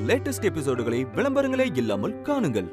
Latest எபிசோடுகளை விளம்பரங்களே இல்லாமல் காணுங்கள்.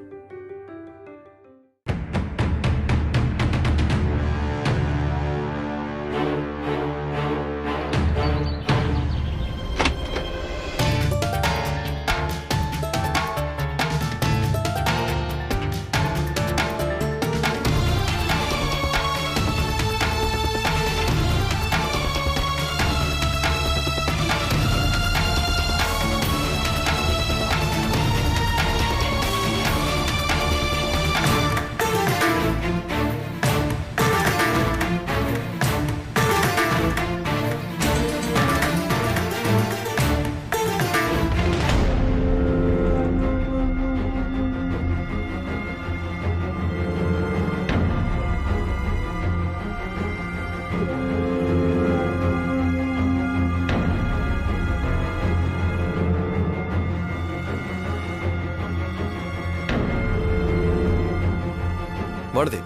வானதி,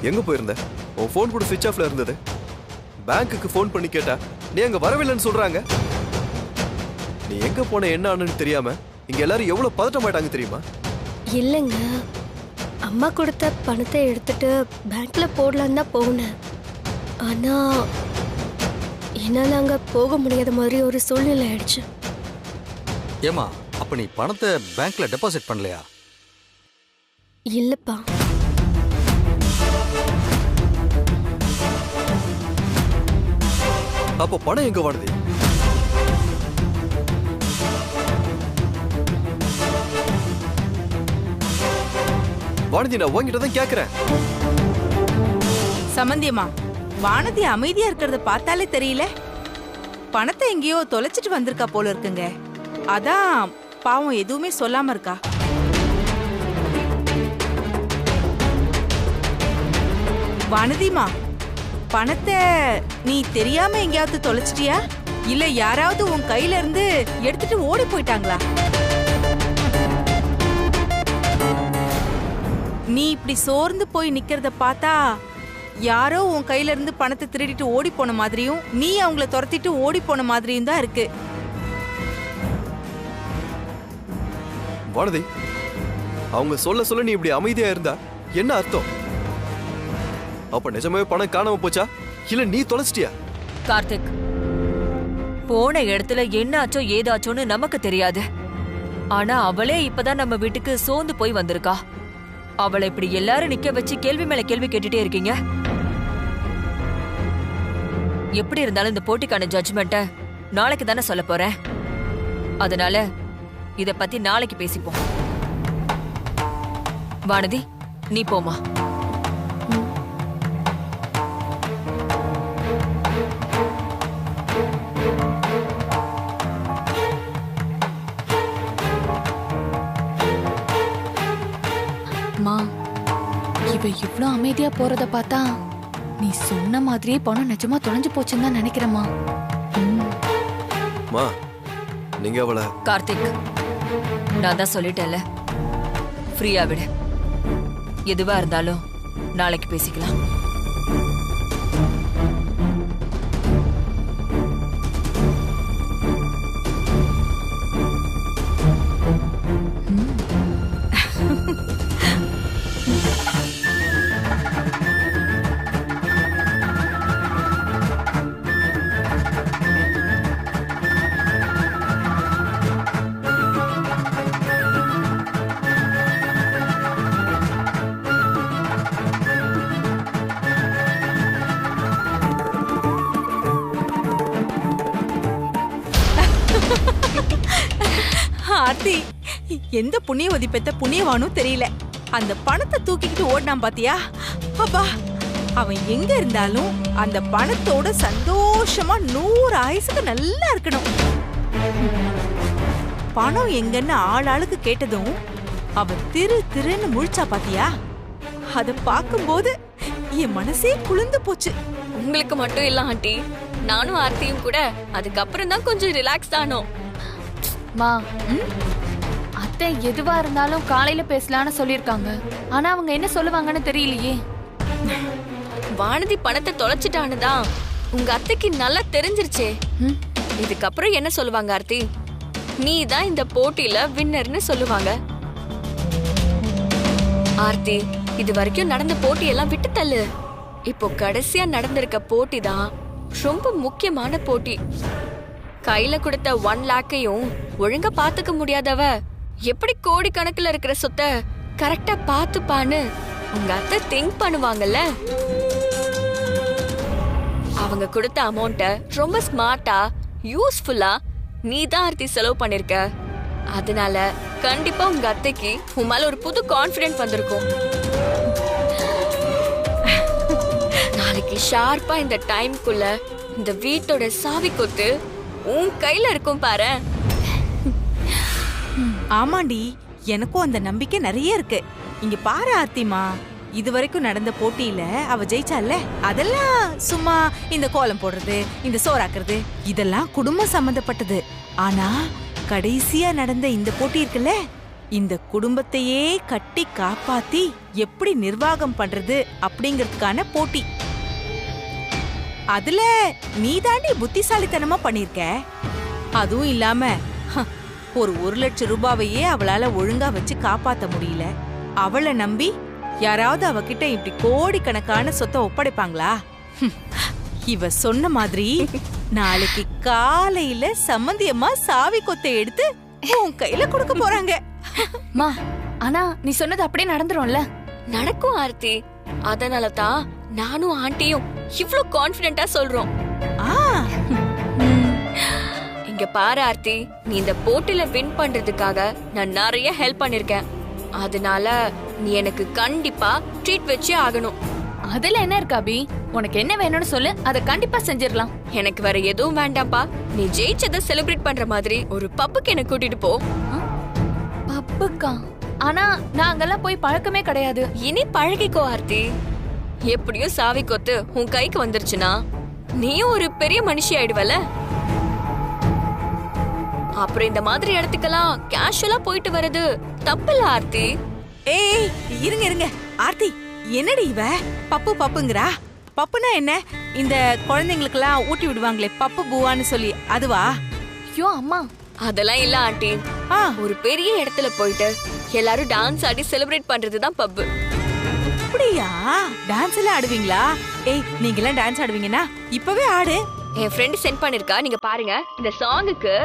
எங்க போயிருந்த? உன் போன் கூட சுவிட்ச் ஆஃப்ல இருந்தது. பேங்க்குக்கு போன் பண்ணி கேட்டா நீ அங்க வரவில்லைன்னு சொல்றாங்க. நீ எங்க போன, என்ன ஆனன்னு தெரியாம இங்க எல்லாரும் எவ்வளவு பதட்டமாயிட்டாங்க தெரியுமா? இல்லைங்க, அம்மா கொடுத்த பணத்தை எடுத்துட்டு பேங்க்ல போடலான்னு தான் போனேன். ஆனா என்னால அங்க போக முடியாத மாதிரி ஒரு சூழ்நிலை ஆயிடுச்சு. ஏமா, அப்ப நீ பணத்தை பேங்க்ல டெபாசிட் பண்ணலையா? இல்லப்பா. அப்போ பணம் எங்க வானதி? வானதி, நான் உன்கிட்ட தான் கேக்குறேன். சம்பந்தியம்மா, வானதி அமைதியா இருக்கிறத பார்த்தாலே தெரியல. பணத்தை எங்கேயோ தொலைச்சிட்டு வந்திருக்கா போல இருக்குங்க. அதான் பாவம் எதுவுமே சொல்லாம இருக்கா. வானதிமா, பணத்தை நீ தெரியாம எங்கேயாவது தொலைச்சிட்டியா? இல்ல யாராவது உன் கையில இருந்து எடுத்துட்டு ஓடி போயிட்டாங்களா? நீ இப்படி சோர்ந்து போய் நிக்கிறத பார்த்தா யாரோ உன் கையில இருந்து பணத்தை திருடிட்டு ஓடி போன மாதிரியும் நீ அவங்கள துரத்திட்டு ஓடி போன மாதிரியும் தான் இருக்கு. வானதி, அவங்க சொல்ல சொல்ல நீ இப்படி அமைதியா இருந்தா என்ன அர்த்தம்? அப்ப நிஜமாவே பணம் காணாம போச்சா, இல்ல நீ தொலைச்சிட்டியா? கார்த்திக், போன இடத்துல என்ன ஆச்சோ ஏதாச்சோன்னு நமக்கு தெரியாது. ஆனா அவளே இப்பதான் நம்ம வீட்டுக்கு சோர்ந்து போய் வந்திருக்கா. அவளை இப்படி எல்லாரும் நிக்க வச்சு கேள்வி மேல கேள்வி கேட்டுட்டே இருக்கீங்க. எப்படி இருந்தாலும் இந்த போட்டிக்கான ஜட்ஜ்மெண்ட்ட நாளைக்கு தானே சொல்ல போறேன். அதனால இத பத்தி நாளைக்கு பேசிப்போம். வானதி, நீ போமா. இவ இவ்ளோ அமைதியா போறத பார்த்தா நீ சொன்ன மாதிரியே பணம் நிஜமா தொலைஞ்சு போச்சுன்னு தான் நினைக்கிறேம்மா. நீங்க அவளை... கார்த்திக், நான் தான் சொல்லிட்டேன்ல, ஃப்ரீயா விடு. எதுவா இருந்தாலும் நாளைக்கு பேசிக்கலாம். ஆர்த்தி, எந்த புண்ணியவதி பெத்த புண்ணியவானும் தெரியல. அந்த பணத்தை தூக்கிக்கிட்டு ஓடினான் பாத்தியா? அப்பா, அவன் எங்க இருந்தாலும் அந்த பணத்தோட சந்தோஷமா 100 ஆயுசுக்கு நல்லா இருக்கணும். பணம் எங்கன்னு ஆளாளுக்கு கேட்டதும் அவ திருன்னு முழிச்சா பாத்தியா? அத பாக்கும்போது என் மனசே குளிர்ந்து போச்சு. உங்களுக்கு மட்டும் இல்ல ஆண்டி, நானும் ஆர்த்தியும் கூட அதுக்கப்புறம் தான் கொஞ்சம் ரிலாக்ஸ் ஆனோம். மா, அத்தை எதுவா இருந்தாலும் காலையில பேசலான்னு சொல்லிருக்காங்க. ஆனா அவங்க என்ன சொல்லுவாங்கன்னு தெரியலையே. வானதி பணத்தை தொலைச்சிட்டானுதான் உங்க அத்தைக்கு நல்லா தெரிஞ்சிருச்சே. இதுக்கப்புறம் என்ன சொல்லுவாங்க ஆர்த்தி? நீ தான் இந்த போட்டியில வின்னர்னு சொல்லுவாங்க. ஆர்த்தி, இது வரைக்கும் நடந்த போட்டியெல்லாம் விட்டு தள்ளு. இப்போ கடைசியா நடந்திருக்க போட்டி தான் ரொம்ப முக்கியமான போட்டி. கையில கொடுத்த 1 லாக்கையும் ஒழுங்கா பாத்துக்க முடியாதவ எப்படி கோடிக்கணக்குல இருக்கிற சொத்தை கரெக்டா பாத்துப்பான்னு உங்க அத்தை திங்க் பண்ணுவாங்கல்ல. அவங்க கொடுத்த அமௌண்ட்ட ரொம்ப ஸ்மார்ட்டா யூஸ்ஃபுல்லா நீ தான் ஆர்த்தி செலவு பண்ணிருக்க. அதனால கண்டிப்பா உங்க அத்தைக்கு உன் மேல ஒரு புது கான்ஃபிடென்ட் வந்திருக்கும். நாளைக்கு ஷார்ப்பா இந்த டைம்க்குள்ள இந்த வீட்டோட சாவி கொத்து உன் கையில இருக்கும் பாரு. ஆமாண்டி, எனக்கும் அந்த நம்பிக்கை நிறைய இருக்கு. இங்க பாரு ஆர்த்திமா, இது வரைக்கும் நடந்த போட்டியில அவ ஜெயிச்சால, அதெல்லாம் சும்மா இந்த கோலம் போடுறது, இந்த சோறாக்குறது, இதெல்லாம் குடும்பம் சம்பந்தப்பட்டது. ஆனா கடைசியா நடந்த இந்த போட்டி இருக்குல்ல, இந்த குடும்பத்தையே கட்டி காப்பாத்தி எப்படி நிர்வாகம் பண்றது அப்படிங்கறதுக்கான போட்டி. அதுல நீ தாண்டி புத்திசாலித்தனமா பண்ணிருக்க. அதுவும் இல்லாம ஒரு 1 லட்சம் ரூபாவையே அவளால ஒழுங்கா வச்சு காப்பாத்த முடியல. அவளை நம்பி யாராவது அவகிட்ட இப்படி கோடிக்கணக்கான சொத்தை ஒப்படைப்பாங்களா? இவ சொன்ன மாதிரி நாளைக்கு காலையில சம்மந்தியம்மா சாவி கொத்தை எடுத்து உன் கையில கொடுக்க போறாங்க. மா, ஆனா நீ சொன்னது அப்படியே நடந்துரும்ல? நடக்கும் ஆர்த்தி. அதனால தான் நானும் ஆண்டியும் இவ்ளோ கான்ஃபிடென்ட்டா சொல்றோம். இங்க பாரு ஆர்த்தி, நீ இந்த போட்டில வின் பண்றதுக்காக நான் நிறைய ஹெல்ப் பண்ணிருக்கேன். அதனால நீ எனக்கு கண்டிப்பா ட்ரீட் வச்சே ஆகணும். அதுல என்ன இருக்கு அபி? உனக்கு என்ன வேணும்னு சொல்லு, அதை கண்டிப்பா செஞ்சிடலாம். எனக்கு வேற எதுவும் வேண்டாம்ப்பா. நீ ஜெயிச்சதை செலிப்ரேட் பண்ற மாதிரி ஒரு பப்புக்கு என்ன கூட்டிட்டு போ. பப்புக்கா? ஆனா நான் அங்கெல்லாம் போய் பழக்கமே கிடையாது. இனி பழகிக்கோ ஆர்த்தி. எப்படியும் சாவி கொத்து உன் கைக்கு வந்துருச்சுன்னா நீயும் ஒரு பெரிய மனுஷி ஆயிடுவல. அப்புறம் இந்த மாதிரி இடத்துக்கெல்லாம் கேஷுவலா போயிட்டு வர்றது தப்பில்ல ஆர்த்தி. ஏய் இருங்க இருங்க ஆர்த்தி, என்னடி இவ பப்பு பப்புங்கறா? பப்புனா என்ன? இந்த குழந்தைங்களுக்கெல்லாம் ஊட்டி விடுவாங்களே பப்பு பூவான்னு சொல்லி, அதுவா? ஐயோ அம்மா, அதெல்லாம் இல்ல ஆண்டி. ஒரு பெரிய இடத்துல போயிட்டு எல்லாரும் டான்ஸ் ஆடி செலிப்ரேட் பண்றதுதான் பப்பு. அப்படியா? டான்ஸ் எல்லாம் ஆடுவீங்களா? ஏய், நீங்க எல்லாம் டான்ஸ் ஆடுவீங்கன்னா இப்பவே ஆடு. என் ஃப்ரெண்ட் சென்ட் பண்ணிருக்கா, நீங்க பாருங்க. இந்த சாங்குக்கு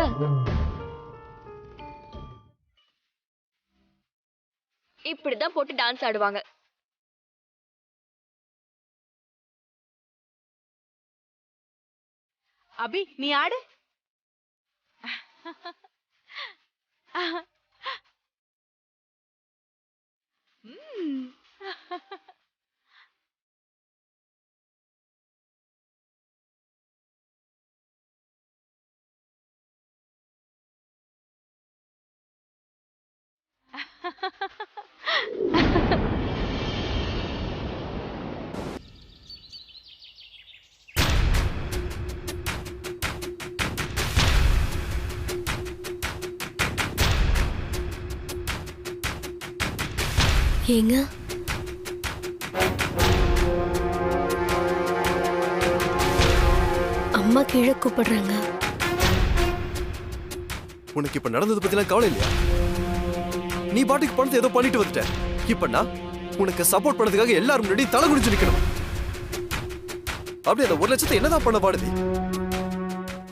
இப்படிதான் போட்டு டான்ஸ் ஆடுவாங்க. அபி, நீ ஆடு. ஏங்க, அம்மா கீழே கூப்பிடுறாங்க. உனக்கு இப்ப நடந்தது பத்திலாம் கவலை இல்லையா? நீ பாட்டுக்கு பணத்தை ஏதோ பண்ணிட்டு வந்துட்ட. இப்ப நான் உனக்கு சப்போர்ட் பண்ணதுக்காக எல்லாரும் முன்னாடி தலை குனிஞ்சு நிக்கணும். அப்படி அந்த 1 லட்சத்தை என்னதான் பண்ண பாடுது?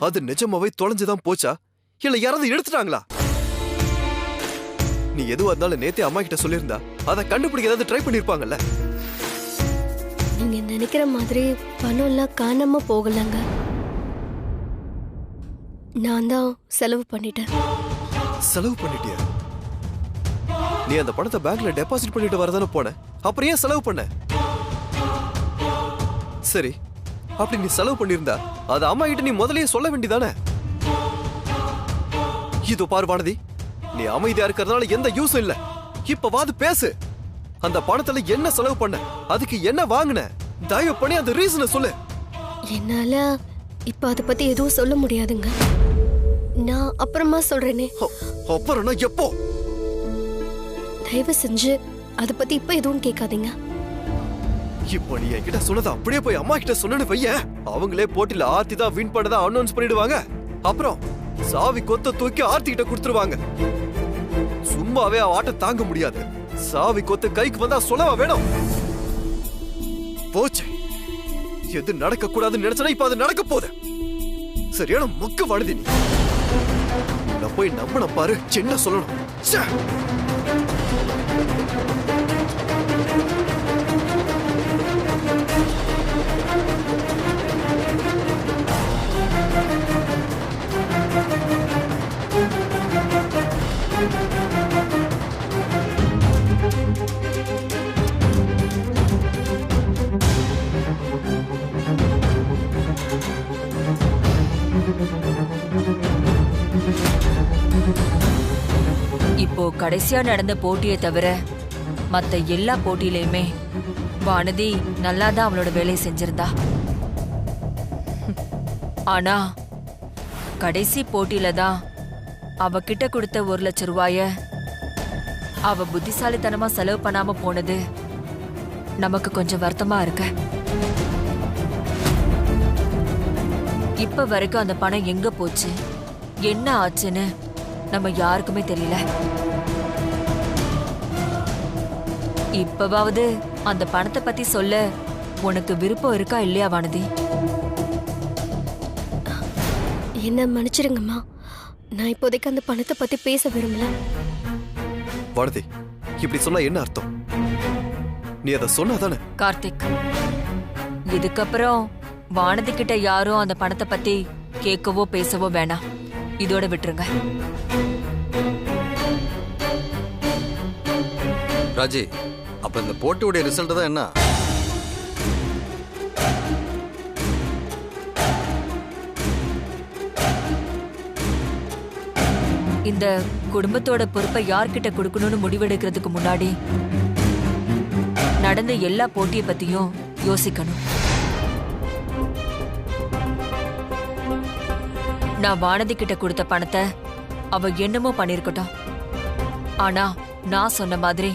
அது நிஜமாவே தொலைஞ்சுதான் போச்சா இல்ல யாராவது எடுத்துட்டாங்களா? நீ எதுவா இருந்தாலும் நேத்தே அம்மா கிட்ட சொல்லியிருந்தா அதை கண்டுபிடிக்க ஏதாவது ட்ரை பண்ணிருப்பாங்கல்ல. நீங்க நினைக்கிற மாதிரி பணம் எல்லாம் காணாம போகலங்க. நான் தான் செலவு பண்ணிட்டேன். செலவு பண்ணிட்டியா? நீ அந்த பணத்தை பேங்க்ல டெபாசிட் பண்ணிட்டு வரதானே போன, அப்புறம் ஏன் செலவு பண்ண? சரி, அப்படி நீ செலவு பண்ணிருந்தா அது அம்மா கிட்ட நீ முதல்லயே சொல்ல வேண்டியதானே? இதோ பாரு வானதி, நீ அமைதியா இருக்கிறதுனால எந்த யூஸும் இல்ல. இப்ப வாது பேசு. அந்த பணத்துல என்ன செலவு பண்ண, அதுக்கு என்ன வாங்குன, தயவு பண்ணி அந்த ரீசனை சொல்லு. என்னால இப்ப அதை பத்தி எதுவும் சொல்ல முடியாதுங்க. நான் அப்புறமா சொல்றேனே. அப்புறம்னா எப்போ? தயவு செஞ்சு அதை பத்தி இப்ப எதுவும் கேட்காதீங்க. இப்போ நீ என்கிட்ட சொன்னதை அப்படியே போய் அம்மா கிட்ட சொன்னு வைய, அவங்களே போட்டில ஆர்த்தி தான் வின் பண்ணதா அனௌன்ஸ் பண்ணிடுவாங்க. அப்புறம் சாவி கொத்த தூக்கி ஆர்த்தி கிட்ட கொடுத்துருவாங்க. சும்மாவே அவ ஆட்ட தாங்க முடியாது. சாவி கொத்த கைக்கு வந்தா சொல்லவா வேணும்? போச்சு. எது நடக்க கூடாதுன்னு நினைச்சனா இப்ப அது நடக்க போகுது. சரியான மொக்க வழுதி நீ. நான் போய் நம்பன பாரு, சின்ன சொல்லணும். ச்சே. இப்போ கடைசியா நடந்த போட்டியை தவிர மத்த எல்லா போட்டியிலயுமே வானதி நல்லாதான் அவளோட வேலையை செஞ்சிருந்தா. ஆனா கடைசி போட்டியில தான் அவகிட்ட கொடுத்த 1 லட்சம் ரூபாய அவ புத்திசாலித்தனமா செலவு பண்ணாம போனது நமக்கு கொஞ்சம் வருத்தமா இருக்கு. இப்ப வரைக்கும் அந்த பணம் எங்க போச்சு, என்ன ஆச்சுன்னு நம்ம யாருக்குமே தெரியல. இப்பவாவது அந்த பணத்தை பத்தி சொல்ல உனக்கு விருப்பம் இருக்கா இல்லையா வானதி? என்ன மன்னிச்சிருங்கம்மா, நான் இப்போதைக்கு அந்த பணத்தை பத்தி பேச விரும்பல. வானதி, இப்படி சொன்னா என்ன அர்த்தம்? நீ அதை சொன்னாதானே? கார்த்திக், இதுக்கப்புறம் வானதி கிட்ட யாரும் அந்த பணத்தை பத்தி கேட்கவோ பேசவோ வேணாம். இதோட விட்டுருங்க. ராஜி, அப்ப இந்த போட்டியோட ரிசல்ட் தான் என்ன? இந்த குடும்பத்தோட பொறுப்பை யார்கிட்ட கொடுக்கணும்னு முடிவெடுக்கிறதுக்கு முன்னாடி நடந்த எல்லா போட்டியை பத்தியும் யோசிக்கணும். நான் வானதி கிட்ட கொடுத்த பணத்தை அவ என்னமோ பண்ணிருக்கட்டும். ஆனா நான் சொன்ன மாதிரி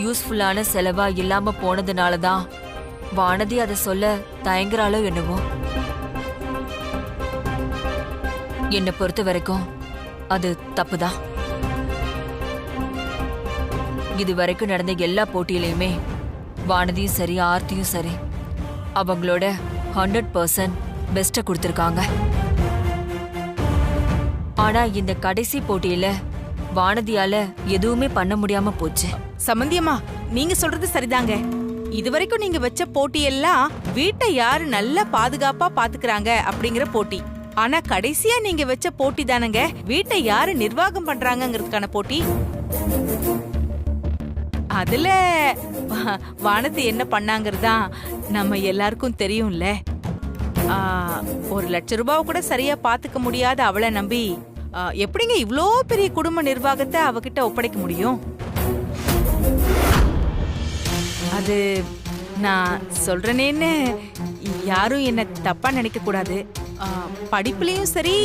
யூஸ்ஃபுல்லான செலவா இல்லாம போனதுனாலதான் வானதி அதை சொல்ல தயங்குறாளோ என்னவோ. என்னை பொறுத்த வரைக்கும் அது தப்புதான். இது வரைக்கும் நடந்த எல்லா போட்டியிலையுமே வானதியும் சரி ஆர்த்தியும் சரி அவங்களோட 100% பெஸ்ட கொடுத்திருக்காங்க. ஆனா இந்த கடைசி போட்டியில வானதியால எதுவுமே பண்ண முடியாம போச்சு. சம்பந்தியம்மா, நீங்க சொல்றது சரிதாங்க. இதுவரைக்கும் நீங்க வச்ச போட்டி எல்லாம் வீட்டை யாரு நல்லா பாதுகாப்பா பாத்துக்கிறாங்க அப்படிங்கிற போட்டி. ஆனா கடைசியா நீங்க வச்ச போட்டி தானங்க வீட்டை யாரு நிர்வாகம் பண்றாங்கிறதுக்கான போட்டி. அதுல வானதி என்ன பண்ணாங்கிறதா நம்ம எல்லாருக்கும் தெரியும்ல. 1 லட்சம் ரூபாய் கூட சரியா பாத்துக்க முடியாத அவளை நம்பி எப்படிங்க இவ்ளோ பெரிய குடும்ப நிர்வாகத்தை அவகிட்ட ஒப்படைக்க முடியும்? அது நான் சொல்றேனேன்னு யாரும் என்ன தப்பா நினைக்க கூடாது. படிப்புலயும் சரி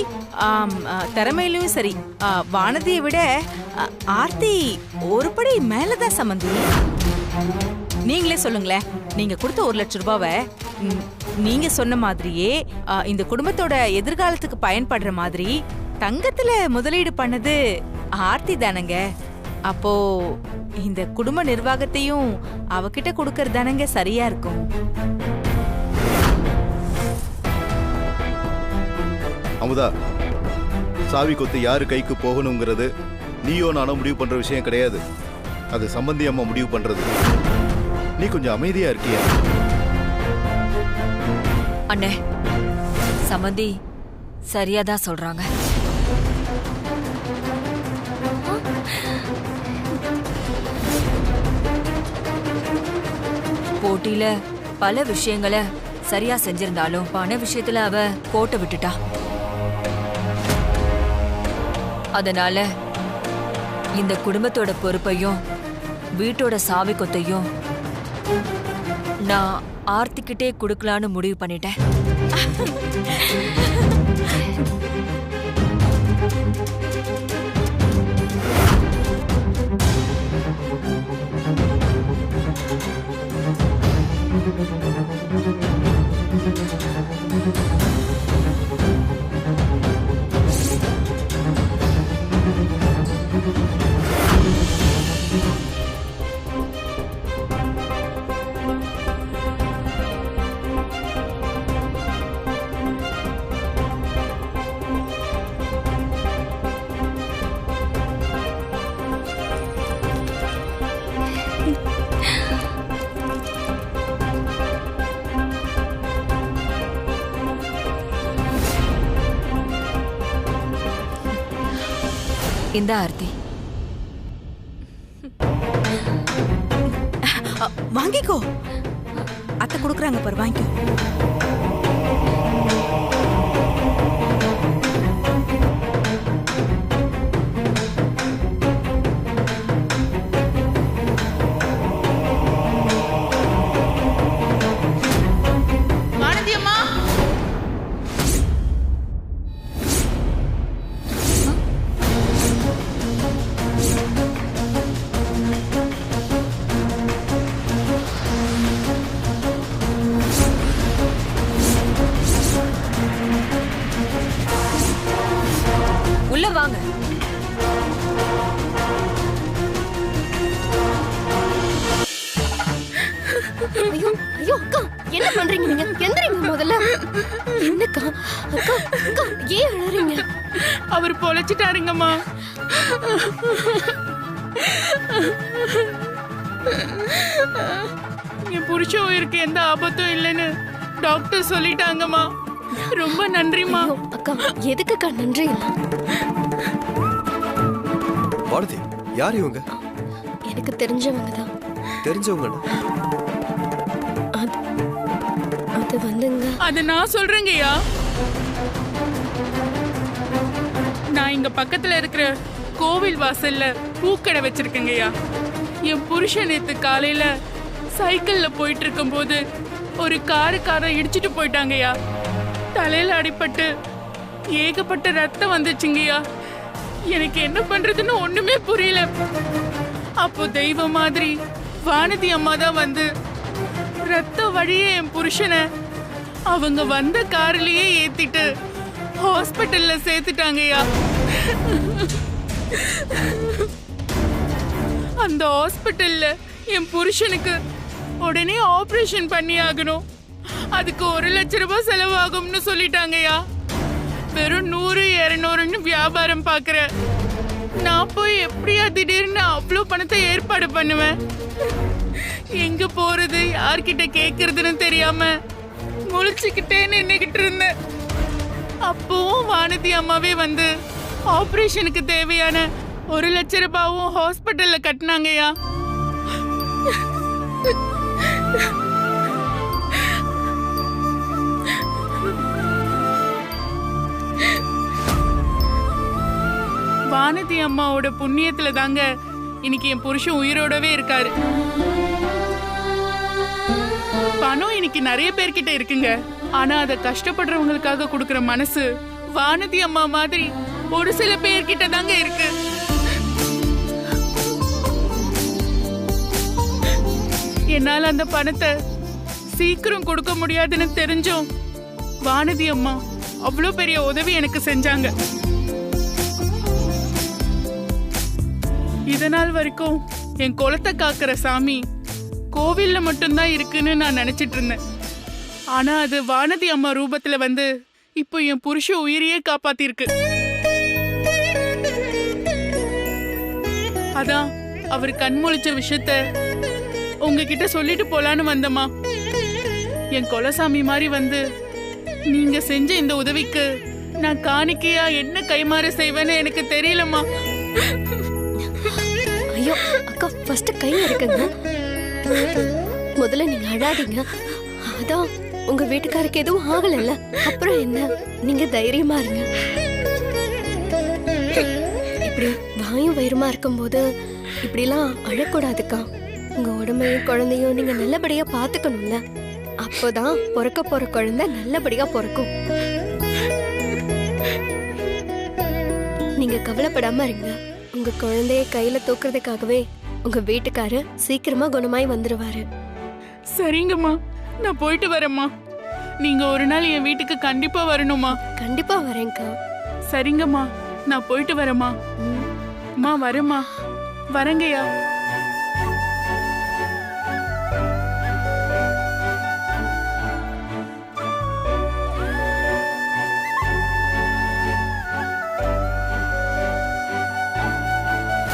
திறமையிலயும் சரி வானதியை விட ஆர்த்தி ஒரு படி மேலதான் சம்பந்தி. நீங்களே சொல்லுங்களேன், நீங்க கொடுத்த 1 லட்சம் ரூபாவை நீங்க சொன்ன மாதிரியே இந்த குடும்பத்தோட எதிர்காலத்துக்கு பயன்படுற மாதிரி தங்கத்துல முதலீடு பண்ணது ஆர்த்தி தானங்க. அப்போ இந்த குடும்ப நிர்வாகத்தையும் அவகிட்ட கொடுக்கறது தானங்க சரியா இருக்கும். அமுதா, சாவி கொத்து யாரு கைக்கு போகணுங்கிறது நீயோ நானோ முடிவு பண்ற விஷயம் கிடையாது. அது சம்பந்தி அம்மா முடிவு பண்றது. நீ கொஞ்சம் அமைதியா இருக்கியா? அண்ணே, சம்பந்தி சரியாதான் சொல்றாங்க. போட்டியில பல விஷயங்களை சரியா செஞ்சிருந்தாலும் பண விஷயத்துல அவ கோட்டை விட்டுட்டா. அதனால இந்த குடும்பத்தோட பொறுப்பையும் வீட்டோட சாவி கொத்தையும் நான் ஆர்த்திக்கிட்டே கொடுக்கலான்னு முடிவு பண்ணிட்டேன். இந்த ஆர்த்தி. வாங்கிக்கோ, அத்தை கொடுக்குறாங்க பாரு, வாங்கிக்கோ. உள்ள வாங்க. ஐயோ ஐயோ அக்கா, என்ன பண்றீங்க நீங்க? எந்திரிங்க முதல்ல. என்னக்கா அக்கா அக்கா, ஏன் அழறீங்க? அவர் பொழைச்சிட்டாருங்கம்மா. என் புருஷ உயிருக்கு எந்த ஆபத்தும் இல்லைன்னு டாக்டர் சொல்லிட்டாங்கம்மா. ரொம்ப நன்றிம்மா. ஐயோ, அக்கா எதுக்குக்கா நன்றி? வானதி, யார் இவங்க? எனக்கு தெரிஞ்சவங்க தான். தெரிஞ்சவங்க? அது வந்துங்க. அது நான் சொல்றேங்கய்யா. நான் இங்க பக்கத்துல இருக்கிற கோவில் வாசல்ல பூக்கடை வச்சிருக்கேங்கய்யா. என் புருஷன் நேத்து காலையில சைக்கிள்ல போயிட்டு இருக்கும் போது ஒரு காரை இடிச்சிட்டு போயிட்டாங்கய்யா. தலையில அடிபட்டு ஏகப்பட்ட ரத்தம் வந்துச்சுங்கய்யா. எனக்கு என்ன பண்றதுன்னு ஒண்ணுமே புரியல. அப்போ தெய்வ மாதிரி வானதி அம்மா தான் வந்து ரத்த வழியே என் புருஷனை அவங்க வந்த கார்லயே ஏத்திட்டு ஹாஸ்பிட்டல்ல சேர்த்துட்டாங்கய்யா. அந்த ஹாஸ்பிட்டல்ல என் புருஷனுக்கு உடனே ஆபரேஷன் பண்ணி ஆகணும். அதுக்கு 1 லட்ச ரூபாய் செலவாகும்னு சொல்லிட்டாங்கய்யா. வெறும் 100-200ன்னு வியாபாரம் பாக்குற நான் போய் எப்படியா திடீர்னு அவ்வளோ பணத்தை ஏற்பாடு பண்ணுவேன்? எங்க போறது, யார்கிட்ட கேக்குறதுன்னு தெரியாம முழிச்சுக்கிட்டே நின்னுகிட்டு இருந்தேன். அப்பவும் வானதி அம்மாவே வந்து ஆபரேஷனுக்கு தேவையான 1 லட்ச ரூபாயும் ஹாஸ்பிட்டல்ல கட்டினாங்கய்யா. வானதி அம்மாவோட புண்ணியத்துல தாங்க இன்னைக்கு என் புருஷன் உயிரோடவே இருக்காரு. பணம் இன்னைக்கு நிறைய பேர்கிட்ட இருக்குங்க. ஆனா அத கஷ்டப்படுறவங்களுக்காக கொடுக்கற மனசு வானதி அம்மா மாதிரி ஒரு சில பேர்கிட்ட தாங்க இருக்கு. என்னால அந்த பணத்தை சீக்கிரம் கொடுக்க முடியாதுன்னு தெரிஞ்சும் வானதி அம்மா அவ்வளோ பெரிய உதவி எனக்கு செஞ்சாங்க. இதனால் வரைக்கும் என் குலத்தை காக்கிற சாமி கோவில்ல மட்டும்தான் இருக்குன்னு நான் நினைச்சிட்டு இருந்தேன். ஆனா அது வானதி அம்மா ரூபத்துல வந்து இப்போ என் புருஷ உயிரையே காப்பாத்திருக்கு. அதான் அவர் கண்மொழிச்ச விஷயத்த உங்ககிட்ட சொல்லிட்டு போலான்னு வந்தம்மா. என் குலசாமி மாதிரி வந்து நீங்க செஞ்ச இந்த உதவிக்கு நான் காணிக்கையா என்ன கைமாறு செய்வேன்னு எனக்கு தெரியலம்மா. ஐயோ அக்கா, ஃபர்ஸ்ட் கை இருக்குங்க. முதல்ல நீங்க அழாதீங்க. அதான் உங்க வீட்டுக்காருக்கு எதுவும் ஆகலல்ல, அப்புறம் என்ன, நீங்க தைரியமா இருங்க. இப்படி வாயும் வயிறுமா இருக்கும்போது இப்படிலாம் அழக்கூடாதுக்கா. உங்க உடம்பையும் குழந்தையும் நீங்க நல்லபடியா பாத்துக்கணும்ல. அப்போதான் பிறக்க போற குழந்தை நல்லபடியா பிறக்கும். நீங்க கவலைப்படாம இருங்க. உங்க குழந்தைய கையில தூக்குறதுக்காகவே உங்க வீட்டுக்காரு சீக்கிரமா குணமாய் வந்துருவாரு. சரிங்கம்மா, நான் போயிட்டு வரேம்மா. நீங்க ஒரு நாள் என் வீட்டுக்கு கண்டிப்பா வரணுமா? கண்டிப்பா வரேன்க்கா. சரிங்கம்மா, நான் போயிட்டு வரேம்மா. அம்மா வரேம்மா. வரேங்கய்யா.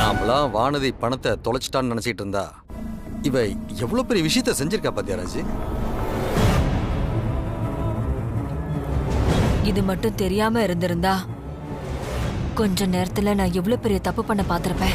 நாமளாம் வானதி பணத்தை தொலைச்சிட்டான்னு நினைச்சிட்டு இருந்தா இவ எவ்வளவு பெரிய விஷயத்த செஞ்சிருக்கா பாத்தியா ராஜி? இது மட்டும் தெரியாம இருந்திருந்தா கொஞ்ச நேரத்துல நான் எவ்வளவு பெரிய தப்பு பண்ண பார்த்திருப்பேன்.